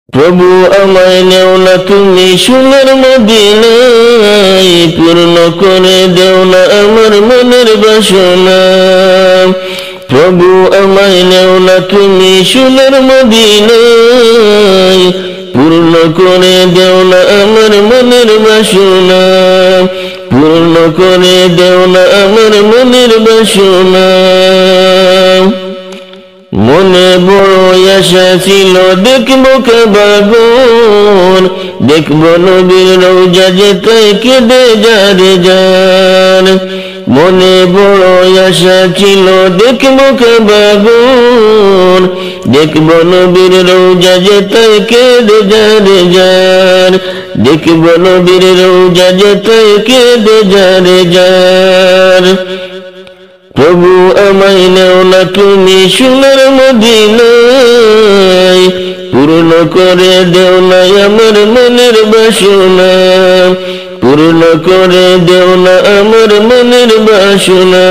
প্রভু আমায় নেও না তুমি সোনার মদিনায়, পূর্ণ করে দেও না আমার মনের বাসনা। প্রভু আমায় নেও না তুমি সোনার মদিনায়, পূর্ণ করে দেও না আমার মনের বাসনা। পূর্ণ করে দেও না আমার মনের বাসনা। মনে বড় আশা ছিল দেখবো কাবাগর, দেখবো নবীর রওজা যেতে কেঁদে যারে যার। মনে বড় আশা ছিল দেখবো কাবাগর, দেখবো নবীর রওজা যেতে কেঁদে যারে যার। দেখবো নবীর রওজা যেতে কেঁদে যারে যার। প্রভু আমায় নেও না তুমি সোনার মদিনায়, পূর্ণ করে দেও না আমার মনের বাসনা। পূর্ণ করে দেও না আমার মনের বাসনা।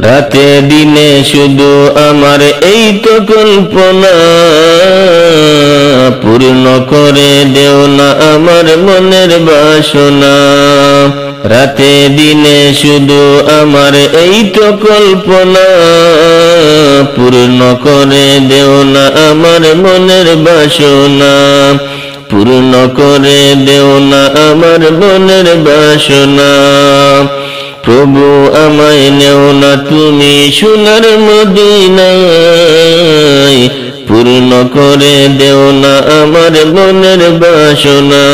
রাতে দিনে শুধু আমার এই তো কল্পনা, পূর্ণ করে দেও না আমার মনের বাসনা। রাতে দিনে শুধু আমার এই তো কল্পনা, পূর্ণ করে দেও না আমার মনের বাসনা। পূর্ণ করে দেও না আমার মনের বাসনা। প্রভু আমায় নেও না তুমি সোনার মদিনায়, পূর্ণ করে দেও না আমার মনের বাসনা।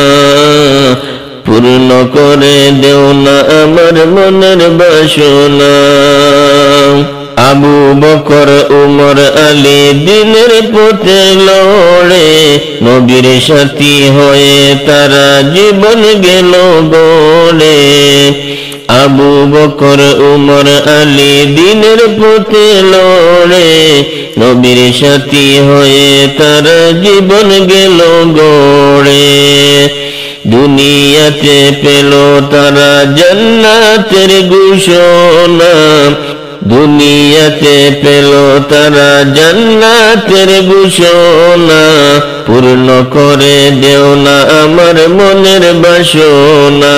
পূর্ণ করে দেও না আমার মনের বাসনা। আবু বকর উমর আলী দিনের পথে লড়ে, নবীর সাথী হয়ে তারা জীবন গেল গড়ে। আবু বকর উমর আলী দিনের পথে লড়ে, নবীর সাথী হয়ে তারা জীবন গেল গড়ে। দুনিয়াতে পেল তারা জান্নাতের ঘোষণা, দুনিয়াতে পেল তারা জান্নাতের ঘোষণা। পূর্ণ করে দেও না আমার মনের বাসনা।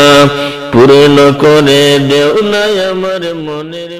পূর্ণ করে দেও না আমার মনের